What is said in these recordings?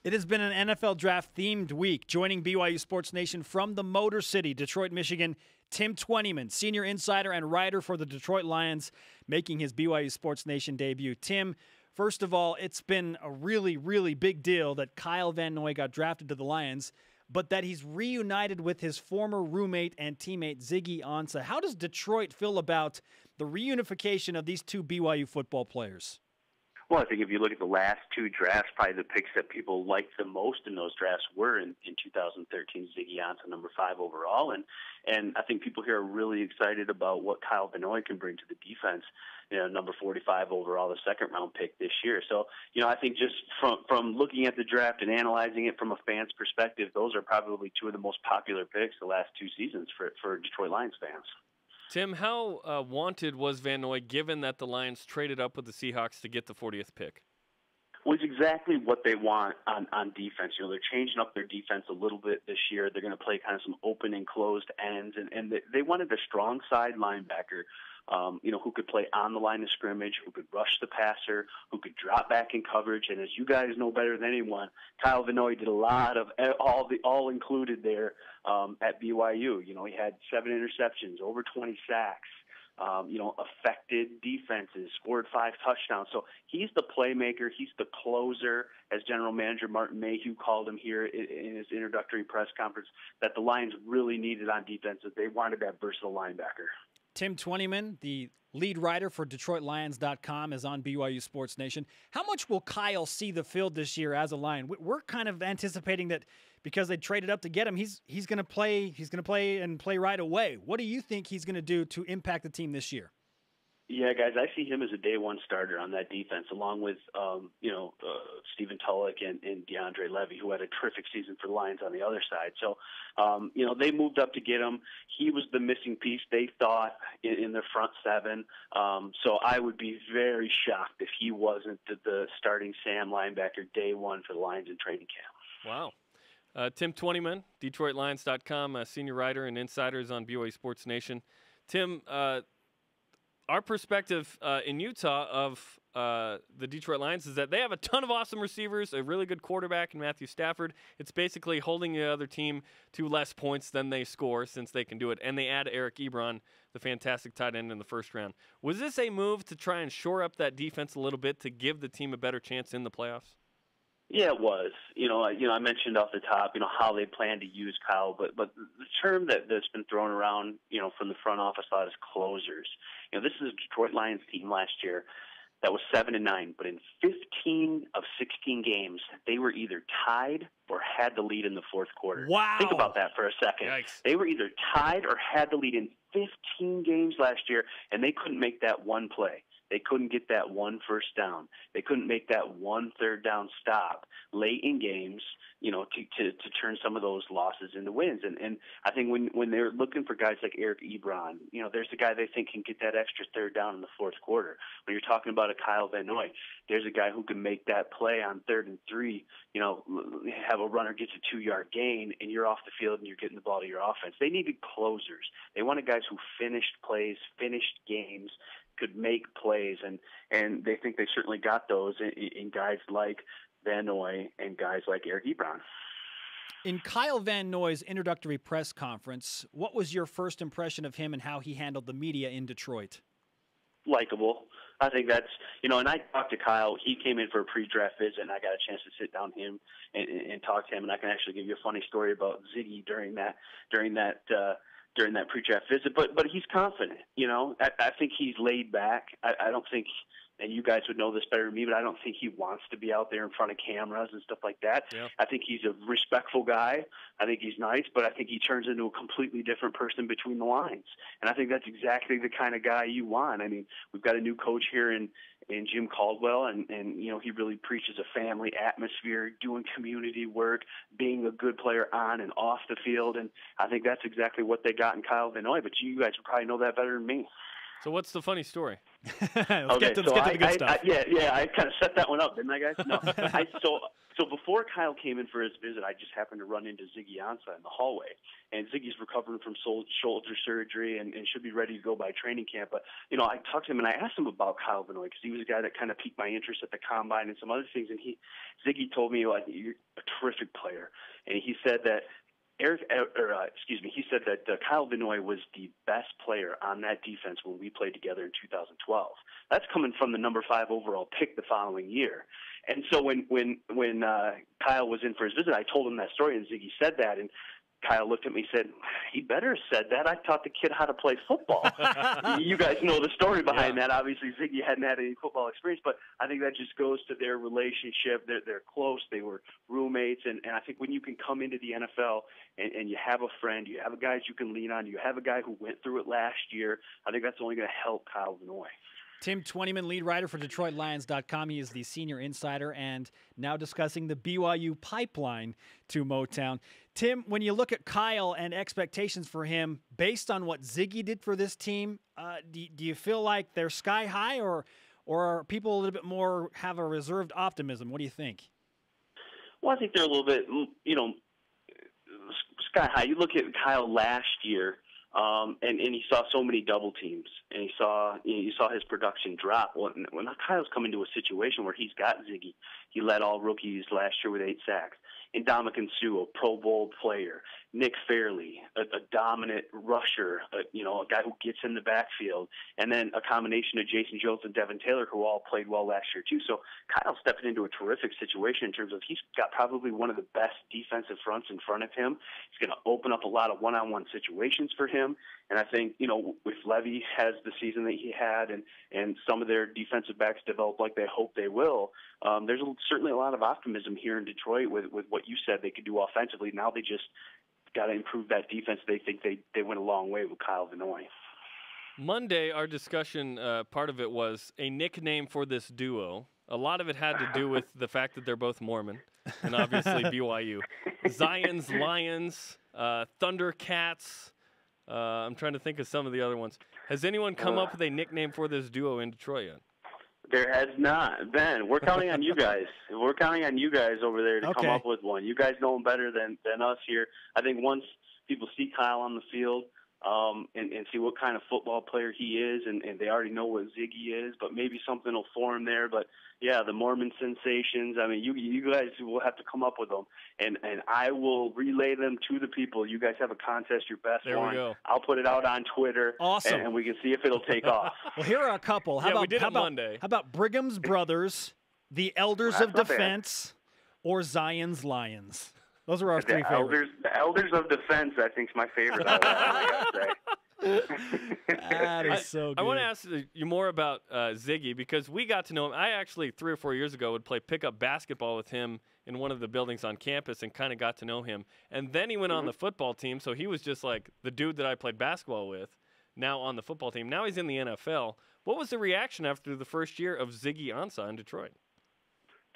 It has been an NFL draft-themed week. Joining BYU Sports Nation from the Motor City, Detroit, Michigan, Tim Twentyman, senior insider and writer for the Detroit Lions, making his BYU Sports Nation debut. Tim, first of all, it's been a really, really big deal that Kyle Van Noy got drafted to the Lions, but that he's reunited with his former roommate and teammate Ziggy Ansah. How does Detroit feel about the reunification of these two BYU football players? Well, I think if you look at the last two drafts, probably the picks that people liked the most in those drafts were in 2013, Ziggy Ansah, number 5 overall. And I think people here are really excited about what Kyle Van Noy can bring to the defense, number 45 overall, the second-round pick this year. So, I think just from looking at the draft and analyzing it from a fan's perspective, those are probably two of the most popular picks the last 2 seasons for Detroit Lions fans. Tim, how wanted was Van Noy given that the Lions traded up with the Seahawks to get the 40th pick? Well, it's exactly what they want on defense. They're changing up their defense a little bit this year. They're going to play kind of some open and closed ends, and they wanted a strong side linebacker, who could play on the line of scrimmage, who could rush the passer, who could drop back in coverage. And as you guys know better than anyone, Kyle Van Noy did a lot of all included there at BYU. He had 7 interceptions, over 20 sacks. Affected defenses, scored 5 touchdowns. So he's the playmaker. He's the closer, as General Manager Martin Mayhew called him here in his introductory press conference, that the Lions really needed on defense. That they wanted that versatile linebacker. Tim Twentyman, the lead writer for DetroitLions.com, is on BYU Sports Nation. How much will Kyle see the field this year as a Lion? We're kind of anticipating that because they traded up to get him, he's going to play. He's going to play and play right away. What do you think he's going to do to impact the team this year? Yeah, guys, I see him as a day-one starter on that defense, along with Stephen Tulloch and DeAndre Levy, who had a terrific season for the Lions on the other side. So, they moved up to get him. He was the missing piece, they thought, in their front 7. So I would be very shocked if he wasn't the starting Sam linebacker day one for the Lions in training camp. Wow. Tim Twentyman, DetroitLions.com, senior writer and insider, is on BYU Sports Nation. Tim, our perspective in Utah of the Detroit Lions is that they have a ton of awesome receivers, a really good quarterback in Matthew Stafford. It's basically holding the other team to less points than they score since they can do it. And they add Eric Ebron, the fantastic tight end, in the first round. Was this a move to try and shore up that defense a little bit to give the team a better chance in the playoffs? Yeah, it was. I mentioned off the top, how they plan to use Kyle, but the term that's been thrown around, from the front office a lot is closers. This is a Detroit Lions team last year that was 7-9, but in 15 of 16 games, they were either tied or had the lead in the fourth quarter. Wow. Think about that for a second. Yikes. They were either tied or had the lead in 15 games last year, and they couldn't make that one play. They couldn't get that one first down. They couldn't make that one third down stop late in games, to turn some of those losses into wins. And I think when they're looking for guys like Eric Ebron, there's a guy they think can get that extra third down in the fourth quarter. When you're talking about a Kyle Van Noy, there's a guy who can make that play on 3rd and 3, have a runner gets a 2-yard gain, and you're off the field and you're getting the ball to your offense. They needed closers. They wanted guys who finished plays, finished games, could make plays, and they think they certainly got those in guys like Van Noy and guys like Eric Ebron. In Kyle Van Noy's introductory press conference, what was your first impression of him and how he handled the media in Detroit? Likable. I think that's, and I talked to Kyle. He came in for a pre-draft visit, and I got a chance to sit down with him and talk to him, and I can actually give you a funny story about Ziggy during that pre-draft visit, but he's confident. I think he's laid back. I don't think, and you guys would know this better than me, but I don't think he wants to be out there in front of cameras and stuff like that. Yeah. I think he's a respectful guy. I think he's nice, but I think he turns into a completely different person between the lines. And I think that's exactly the kind of guy you want. I mean, we've got a new coach here in Jim Caldwell, and he really preaches a family atmosphere, doing community work, being a good player on and off the field, and I think that's exactly what they got in Kyle Van Noy, but you guys would probably know that better than me. So what's the funny story? let's get to the good stuff. I kind of set that one up, didn't I, guys? No. So before Kyle came in for his visit, I just happened to run into Ziggy Ansah in the hallway. And Ziggy's recovering from shoulder surgery and should be ready to go by training camp. But, I talked to him and I asked him about Kyle Vinoy because he was a guy that kind of piqued my interest at the combine and some other things. And Ziggy told me, you're a terrific player. And he said that he said that Kyle Vinoy was the best player on that defense when we played together in 2012. That's coming from the number 5 overall pick the following year. And so when Kyle was in for his visit, I told him that story, and Ziggy said that, and Kyle looked at me and said, he better have said that. I taught the kid how to play football. You guys know the story behind that. Obviously, Ziggy hadn't had any football experience, but I think that just goes to their relationship. They're close. They were roommates. And I think when you can come into the NFL and you have a friend, you have a guy you can lean on, you have a guy who went through it last year, I think that's only going to help Kyle Vinoy. Tim Twentyman, lead writer for DetroitLions.com. He is the senior insider and now discussing the BYU pipeline to Motown. Tim, when you look at Kyle and expectations for him, based on what Ziggy did for this team, do you feel like they're sky high or are people a little bit more have a reserved optimism? What do you think? Well, I think they're a little bit, sky high. You look at Kyle last year. And he saw so many double teams, and you saw his production drop. When Kyle's come into a situation where he's got Ziggy, he led all rookies last year with 8 sacks. Ndamukong Suh, a Pro Bowl player. Nick Fairley, a dominant rusher, a guy who gets in the backfield. And then a combination of Jason Jones and Devin Taylor, who all played well last year too. So Kyle's stepping into a terrific situation in terms of he's got probably one of the best defensive fronts in front of him. He's going to open up a lot of one-on-one situations for him. And I think, if Levy has the season that he had and some of their defensive backs develop like they hope they will, there's certainly a lot of optimism here in Detroit with what you said they could do offensively. Now they just got to improve that defense. They think they went a long way with Kyle Vinoy. Monday, our discussion, part of it was a nickname for this duo. A lot of it had to do with the fact that they're both Mormon and obviously BYU. Zion's Lions, Thundercats. I'm trying to think of some of the other ones. Has anyone come up with a nickname for this duo in Detroit yet? There has not. Ben, we're counting on you guys. We're counting on you guys over there to come up with one. You guys know him better than us here. I think once people see Kyle on the field and see what kind of football player he is, and they already know what Ziggy is, but maybe something will form there. But, yeah, the Mormon sensations, I mean, you guys will have to come up with them, and I will relay them to the people. You guys have a contest, your best there one. We go. I'll put it out on Twitter, awesome, and we can see if it'll take off. Well, here are a couple. We did it Monday. How about Brigham's Brothers, the Elders of Defense, or Zion's Lions? Those are our three favorites. The Elders of Defense, I think, is my favorite. I gotta say. That is so good. I want to ask you more about Ziggy because we got to know him. I actually 3 or 4 years ago would play pickup basketball with him in one of the buildings on campus and kind of got to know him. And then he went on the football team, so he was just like the dude that I played basketball with, now on the football team. Now he's in the NFL. What was the reaction after the first year of Ziggy Ansah in Detroit?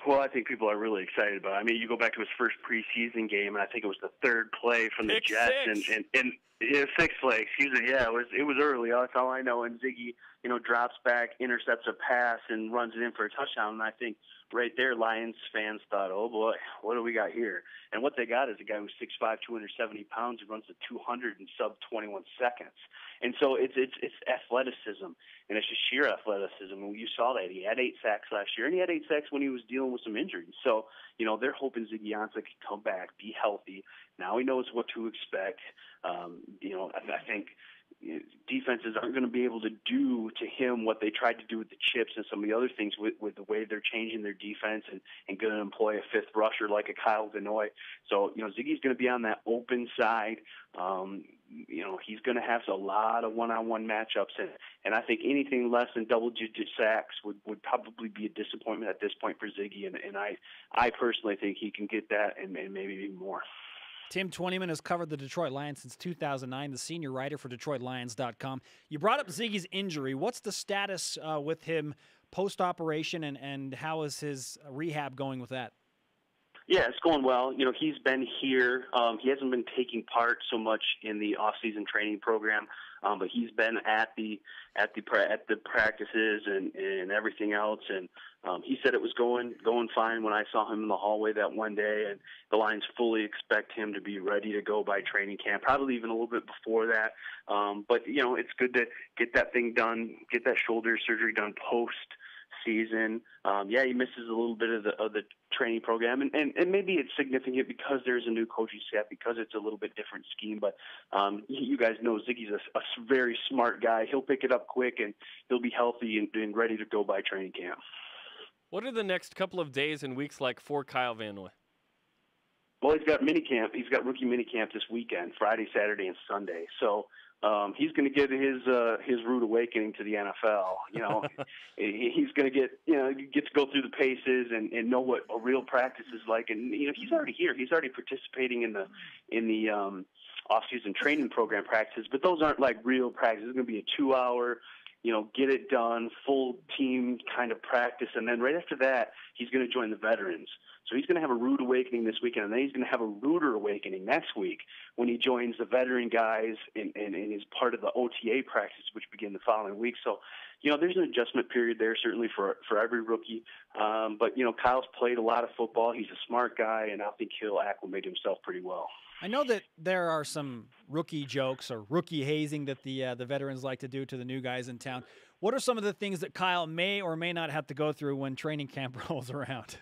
Well, I think people are really excited about it. I mean, you go back to his first preseason game, and I think it was the 3rd play from the Jets. And 6th play, excuse me. Yeah, it was early. That's all I know. And Ziggy, drops back, intercepts a pass, and runs it in for a touchdown. And I think right there, Lions fans thought, oh, boy, what do we got here? And what they got is a guy who's 6'5", 270 pounds, who runs the 200 in sub-21 seconds. And so it's athleticism, and it's just sheer athleticism. And you saw that. He had 8 sacks last year, and he had 8 sacks when he was dealing with some injuries. So, they're hoping Ziggy Ansah can come back, be healthy. Now he knows what to expect. I think defenses aren't going to be able to do to him what they tried to do with the chips and some of the other things with the way they're changing their defense and going to employ a 5th rusher like a Kyle Vinoy. So, Ziggy's going to be on that open side. He's going to have a lot of one-on-one matchups, and I think anything less than double-digit sacks would probably be a disappointment at this point for Ziggy, and I personally think he can get that and maybe even more. Tim Twentyman has covered the Detroit Lions since 2009, the senior writer for DetroitLions.com. You brought up Ziggy's injury. What's the status with him post-operation, and how is his rehab going with that? Yeah, it's going well. You know, he's been here. He hasn't been taking part so much in the off-season training program, but he's been at the practices and everything else. And he said it was going fine when I saw him in the hallway that one day. And the Lions fully expect him to be ready to go by training camp, probably even a little bit before that. But you know, it's good to get that thing done, get that shoulder surgery done post-season. Yeah, he misses a little bit of the training program, and maybe it's significant because there's a new coaching staff, because it's a little bit different scheme. But you guys know Ziggy's a very smart guy. He'll pick it up quick, and he'll be healthy and ready to go by training camp. What are the next couple of days and weeks like for Kyle Van Noy? Well, he's got minicamp. He's got rookie minicamp this weekend, Friday, Saturday, and Sunday. So he's going to get his rude awakening to the NFL. You know, he's going to get to go through the paces and know what a real practice is like. And you know, he's already here. He's already participating in the off-season training program practices. But those aren't like real practices. It's going to be a 2-hour, get it done, full team kind of practice. And then right after that, he's going to join the veterans. So he's going to have a rude awakening this weekend, and then he's going to have a ruder awakening next week when he joins the veteran guys and is part of the OTA practice, which begin the following week. So, there's an adjustment period there, certainly for every rookie. But, Kyle's played a lot of football. He's a smart guy, and I think he'll acclimate himself pretty well. I know that there are some rookie jokes or rookie hazing that the veterans like to do to the new guys in town. What are some of the things that Kyle may or may not have to go through when training camp rolls around?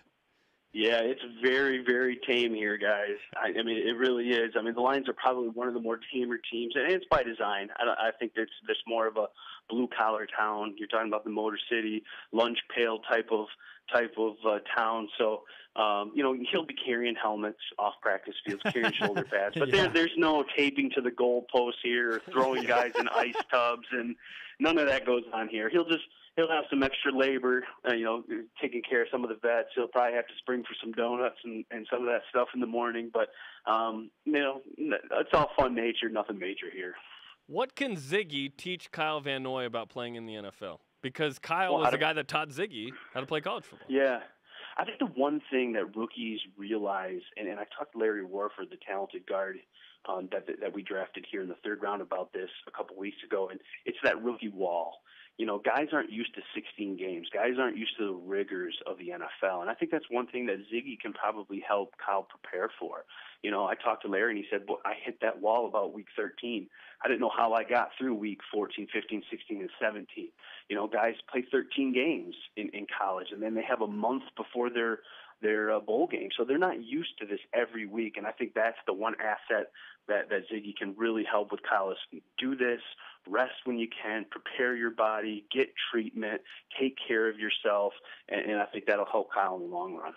Yeah, it's very, very tame here, guys. I mean, it really is. I mean, the Lions are probably one of the more tamer teams, and it's by design. I think there's more of a blue-collar town. You're talking about the Motor City, lunch pail type of town. So, he'll be carrying helmets off practice fields, carrying shoulder pads. But Yeah. there's no taping to the goalposts here or throwing guys in ice tubs, and none of that goes on here. He'll have some extra labor, taking care of some of the vets. He'll probably have to spring for some donuts and some of that stuff in the morning. But, it's all fun nature, nothing major here. What can Ziggy teach Kyle Van Noy about playing in the NFL? Because Kyle was the guy that taught Ziggy how to play college football. Yeah. I think the one thing that rookies realize, and I talked to Larry Warford, the talented guard that we drafted here in the third round, about this a couple weeks ago, and it's that rookie wall. Guys aren't used to 16 games. Guys aren't used to the rigors of the NFL. And I think that's one thing that Ziggy can probably help Kyle prepare for. I talked to Larry, and he said, well, I hit that wall about week 13. I didn't know how I got through week 14, 15, 16, and 17. Guys play 13 games in college, and then they have a month before their bowl game. So they're not used to this every week. And I think that's the one asset that Ziggy can really help with Kyle is do this, rest when you can, prepare your body, get treatment, take care of yourself. And I think that'll help Kyle in the long run.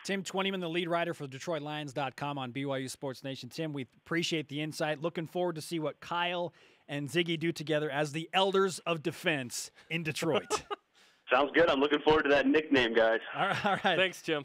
Tim Twentyman, the lead writer for DetroitLions.com on BYU Sports Nation. Tim, we appreciate the insight. Looking forward to see what Kyle and Ziggy do together as the elders of defense in Detroit. Sounds good. I'm looking forward to that nickname, guys. All right. Thanks, Tim.